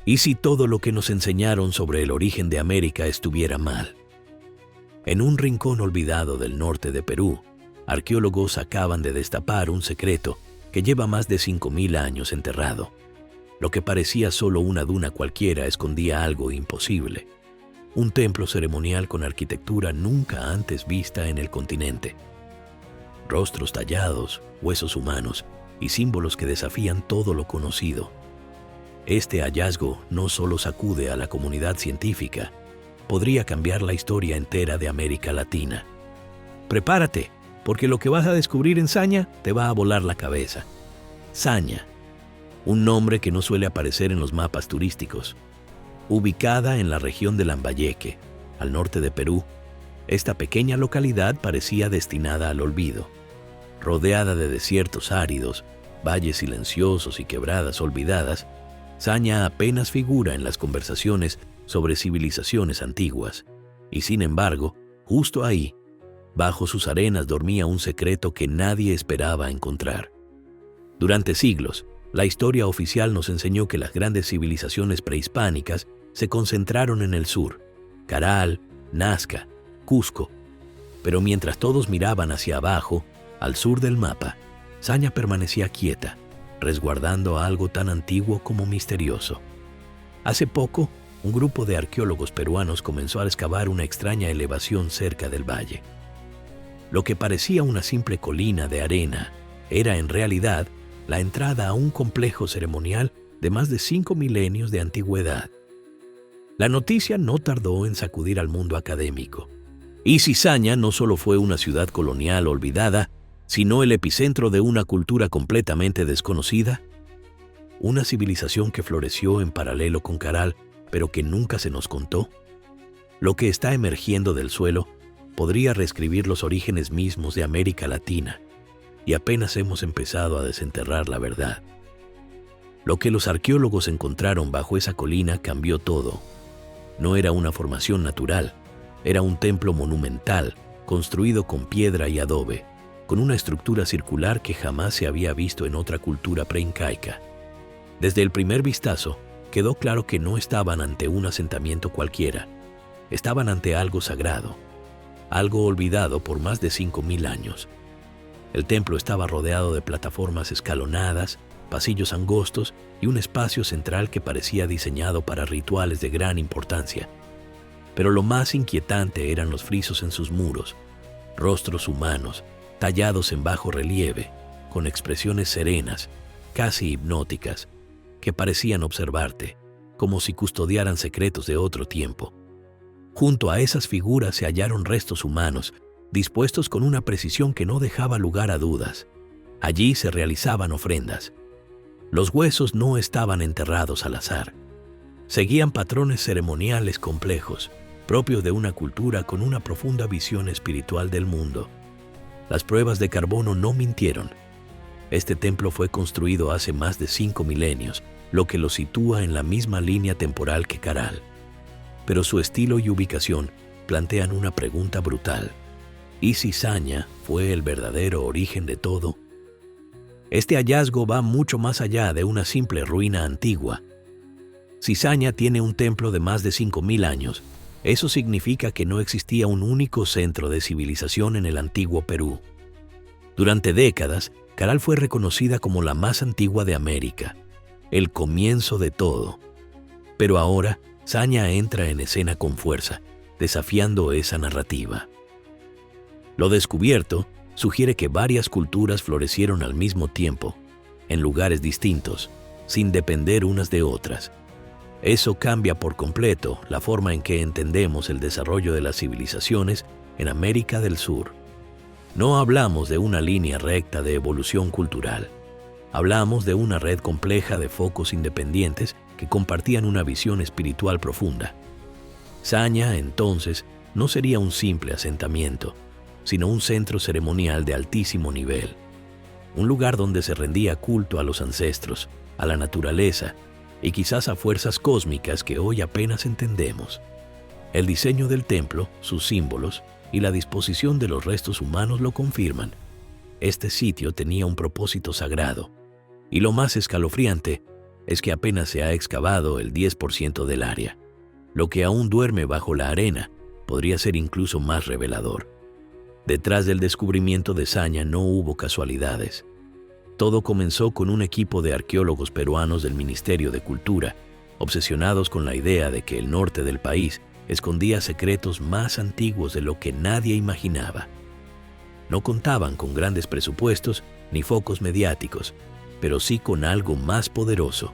¿Y si todo lo que nos enseñaron sobre el origen de América estuviera mal? En un rincón olvidado del norte de Perú, arqueólogos acaban de destapar un secreto que lleva más de 5.000 años enterrado. Lo que parecía solo una duna cualquiera escondía algo imposible. Un templo ceremonial con arquitectura nunca antes vista en el continente. Rostros tallados, huesos humanos y símbolos que desafían todo lo conocido. Este hallazgo no solo sacude a la comunidad científica, podría cambiar la historia entera de América Latina. Prepárate, porque lo que vas a descubrir en Saña te va a volar la cabeza. Saña, un nombre que no suele aparecer en los mapas turísticos. Ubicada en la región de Lambayeque, al norte de Perú, esta pequeña localidad parecía destinada al olvido. Rodeada de desiertos áridos, valles silenciosos y quebradas olvidadas, Saña apenas figura en las conversaciones sobre civilizaciones antiguas. Y sin embargo, justo ahí, bajo sus arenas dormía un secreto que nadie esperaba encontrar. Durante siglos, la historia oficial nos enseñó que las grandes civilizaciones prehispánicas se concentraron en el sur, Caral, Nazca, Cusco. Pero mientras todos miraban hacia abajo, al sur del mapa, Saña permanecía quieta, resguardando algo tan antiguo como misterioso. Hace poco, un grupo de arqueólogos peruanos comenzó a excavar una extraña elevación cerca del valle. Lo que parecía una simple colina de arena era en realidad la entrada a un complejo ceremonial de más de 5 milenios de antigüedad. La noticia no tardó en sacudir al mundo académico. Y si Saña no solo fue una ciudad colonial olvidada, sino el epicentro de una cultura completamente desconocida, una civilización que floreció en paralelo con Caral, pero que nunca se nos contó. Lo que está emergiendo del suelo podría reescribir los orígenes mismos de América Latina, y apenas hemos empezado a desenterrar la verdad. Lo que los arqueólogos encontraron bajo esa colina cambió todo. No era una formación natural, era un templo monumental, construido con piedra y adobe, con una estructura circular que jamás se había visto en otra cultura preincaica. Desde el primer vistazo, quedó claro que no estaban ante un asentamiento cualquiera. Estaban ante algo sagrado, algo olvidado por más de 5.000 años. El templo estaba rodeado de plataformas escalonadas, pasillos angostos y un espacio central que parecía diseñado para rituales de gran importancia. Pero lo más inquietante eran los frisos en sus muros, rostros humanos, tallados en bajo relieve, con expresiones serenas, casi hipnóticas, que parecían observarte, como si custodiaran secretos de otro tiempo. Junto a esas figuras se hallaron restos humanos, dispuestos con una precisión que no dejaba lugar a dudas. Allí se realizaban ofrendas. Los huesos no estaban enterrados al azar. Seguían patrones ceremoniales complejos, propios de una cultura con una profunda visión espiritual del mundo. Las pruebas de carbono no mintieron. Este templo fue construido hace más de 5 milenios, lo que lo sitúa en la misma línea temporal que Caral. Pero su estilo y ubicación plantean una pregunta brutal. ¿Y si Saña fue el verdadero origen de todo? Este hallazgo va mucho más allá de una simple ruina antigua. Si Saña tiene un templo de más de 5.000 años, eso significa que no existía un único centro de civilización en el antiguo Perú. Durante décadas, Caral fue reconocida como la más antigua de América, el comienzo de todo. Pero ahora, Saña entra en escena con fuerza, desafiando esa narrativa. Lo descubierto sugiere que varias culturas florecieron al mismo tiempo, en lugares distintos, sin depender unas de otras. Eso cambia por completo la forma en que entendemos el desarrollo de las civilizaciones en América del Sur. No hablamos de una línea recta de evolución cultural. Hablamos de una red compleja de focos independientes que compartían una visión espiritual profunda. Saña, entonces, no sería un simple asentamiento, sino un centro ceremonial de altísimo nivel. Un lugar donde se rendía culto a los ancestros, a la naturaleza y quizás a fuerzas cósmicas que hoy apenas entendemos. El diseño del templo, sus símbolos y la disposición de los restos humanos lo confirman. Este sitio tenía un propósito sagrado, y lo más escalofriante es que apenas se ha excavado el 10% del área. Lo que aún duerme bajo la arena podría ser incluso más revelador. Detrás del descubrimiento de Saña no hubo casualidades. Todo comenzó con un equipo de arqueólogos peruanos del Ministerio de Cultura, obsesionados con la idea de que el norte del país escondía secretos más antiguos de lo que nadie imaginaba. No contaban con grandes presupuestos ni focos mediáticos, pero sí con algo más poderoso: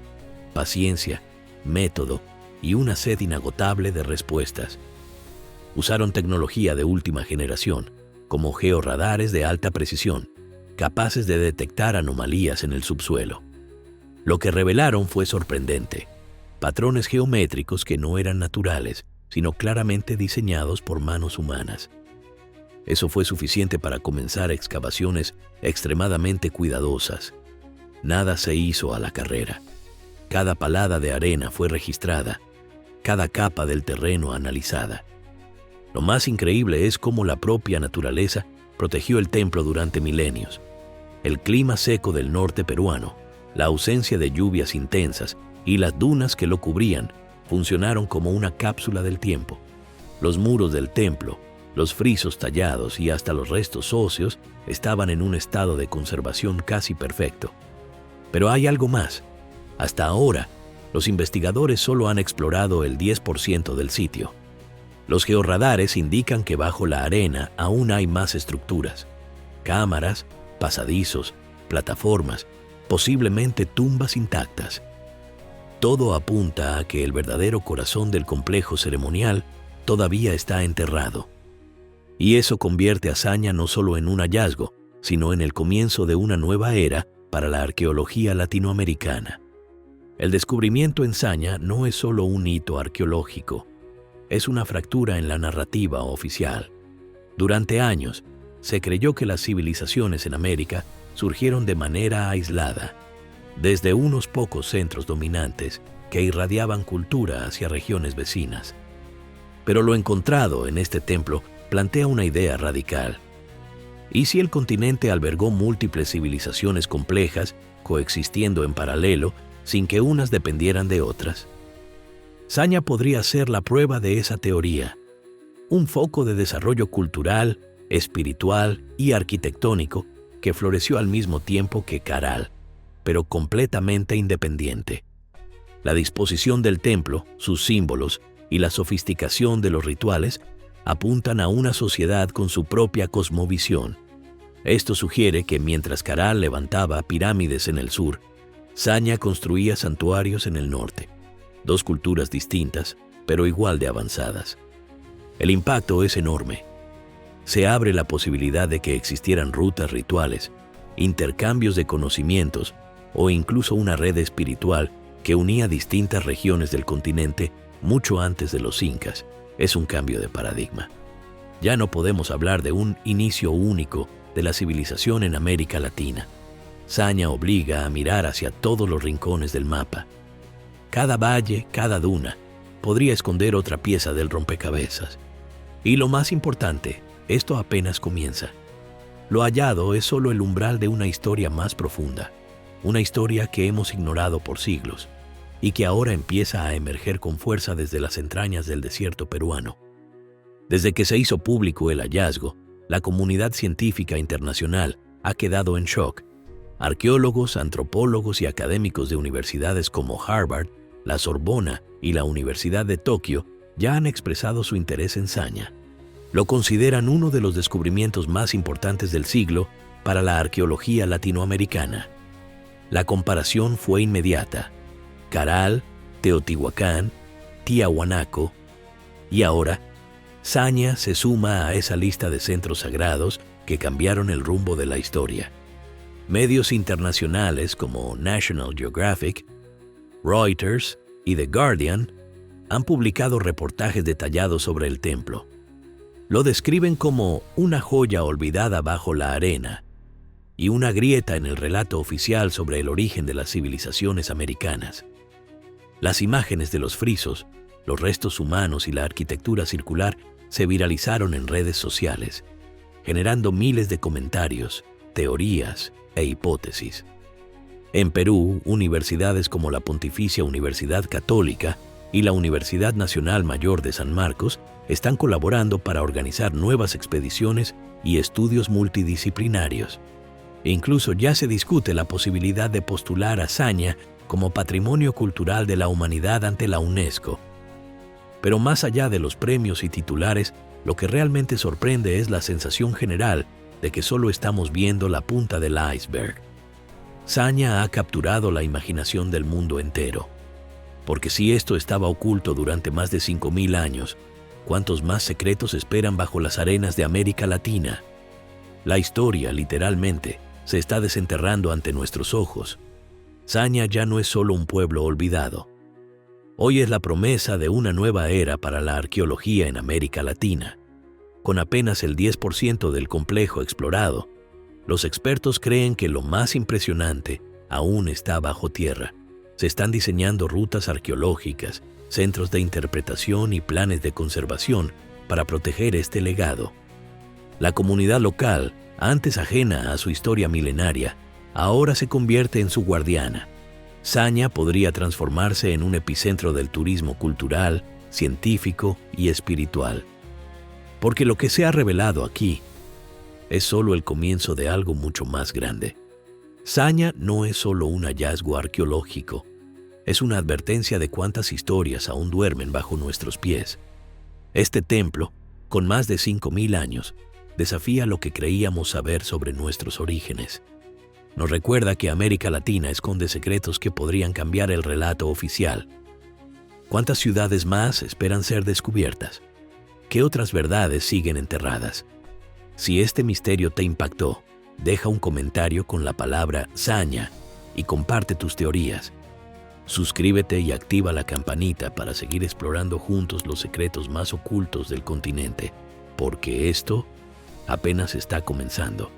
paciencia, método y una sed inagotable de respuestas. Usaron tecnología de última generación, como georradares de alta precisión, capaces de detectar anomalías en el subsuelo. Lo que revelaron fue sorprendente: patrones geométricos que no eran naturales, sino claramente diseñados por manos humanas. Eso fue suficiente para comenzar excavaciones extremadamente cuidadosas. Nada se hizo a la carrera. Cada palada de arena fue registrada, cada capa del terreno analizada. Lo más increíble es cómo la propia naturaleza protegió el templo durante milenios. El clima seco del norte peruano, la ausencia de lluvias intensas y las dunas que lo cubrían funcionaron como una cápsula del tiempo. Los muros del templo, los frisos tallados y hasta los restos óseos estaban en un estado de conservación casi perfecto. Pero hay algo más. Hasta ahora, los investigadores solo han explorado el 10% del sitio. Los georradares indican que bajo la arena aún hay más estructuras: cámaras, pasadizos, plataformas, posiblemente tumbas intactas. Todo apunta a que el verdadero corazón del complejo ceremonial todavía está enterrado. Y eso convierte a Saña no solo en un hallazgo, sino en el comienzo de una nueva era para la arqueología latinoamericana. El descubrimiento en Saña no es solo un hito arqueológico, es una fractura en la narrativa oficial. Durante años, se creyó que las civilizaciones en América surgieron de manera aislada, desde unos pocos centros dominantes que irradiaban cultura hacia regiones vecinas. Pero lo encontrado en este templo plantea una idea radical. ¿Y si el continente albergó múltiples civilizaciones complejas coexistiendo en paralelo sin que unas dependieran de otras? Saña podría ser la prueba de esa teoría, un foco de desarrollo cultural, espiritual y arquitectónico que floreció al mismo tiempo que Caral, pero completamente independiente. La disposición del templo, sus símbolos y la sofisticación de los rituales apuntan a una sociedad con su propia cosmovisión. Esto sugiere que mientras Caral levantaba pirámides en el sur, Saña construía santuarios en el norte. Dos culturas distintas, pero igual de avanzadas. El impacto es enorme. Se abre la posibilidad de que existieran rutas rituales, intercambios de conocimientos o incluso una red espiritual que unía distintas regiones del continente mucho antes de los incas. Es un cambio de paradigma. Ya no podemos hablar de un inicio único de la civilización en América Latina. Saña obliga a mirar hacia todos los rincones del mapa. Cada valle, cada duna, podría esconder otra pieza del rompecabezas. Y lo más importante, esto apenas comienza. Lo hallado es solo el umbral de una historia más profunda, una historia que hemos ignorado por siglos y que ahora empieza a emerger con fuerza desde las entrañas del desierto peruano. Desde que se hizo público el hallazgo, la comunidad científica internacional ha quedado en shock. Arqueólogos, antropólogos y académicos de universidades como Harvard, la Sorbona y la Universidad de Tokio ya han expresado su interés en Saña. Lo consideran uno de los descubrimientos más importantes del siglo para la arqueología latinoamericana. La comparación fue inmediata. Caral, Teotihuacán, Tiahuanaco y ahora Saña se suma a esa lista de centros sagrados que cambiaron el rumbo de la historia. Medios internacionales como National Geographic, Reuters y The Guardian han publicado reportajes detallados sobre el templo. Lo describen como una joya olvidada bajo la arena y una grieta en el relato oficial sobre el origen de las civilizaciones americanas. Las imágenes de los frisos, los restos humanos y la arquitectura circular se viralizaron en redes sociales, generando miles de comentarios, teorías e hipótesis. En Perú, universidades como la Pontificia Universidad Católica y la Universidad Nacional Mayor de San Marcos están colaborando para organizar nuevas expediciones y estudios multidisciplinarios. Incluso ya se discute la posibilidad de postular a Saña como Patrimonio Cultural de la Humanidad ante la UNESCO. Pero más allá de los premios y titulares, lo que realmente sorprende es la sensación general de que solo estamos viendo la punta del iceberg. Saña ha capturado la imaginación del mundo entero. Porque si esto estaba oculto durante más de 5.000 años, ¿cuántos más secretos esperan bajo las arenas de América Latina? La historia, literalmente, se está desenterrando ante nuestros ojos. Saña ya no es solo un pueblo olvidado. Hoy es la promesa de una nueva era para la arqueología en América Latina. Con apenas el 10% del complejo explorado, los expertos creen que lo más impresionante aún está bajo tierra. Se están diseñando rutas arqueológicas, centros de interpretación y planes de conservación para proteger este legado. La comunidad local, antes ajena a su historia milenaria, ahora se convierte en su guardiana. Saña podría transformarse en un epicentro del turismo cultural, científico y espiritual. Porque lo que se ha revelado aquí es solo el comienzo de algo mucho más grande. Saña no es solo un hallazgo arqueológico, es una advertencia de cuántas historias aún duermen bajo nuestros pies. Este templo, con más de 5.000 años, desafía lo que creíamos saber sobre nuestros orígenes. Nos recuerda que América Latina esconde secretos que podrían cambiar el relato oficial. ¿Cuántas ciudades más esperan ser descubiertas? ¿Qué otras verdades siguen enterradas? Si este misterio te impactó, deja un comentario con la palabra Saña y comparte tus teorías. Suscríbete y activa la campanita para seguir explorando juntos los secretos más ocultos del continente, porque esto apenas está comenzando.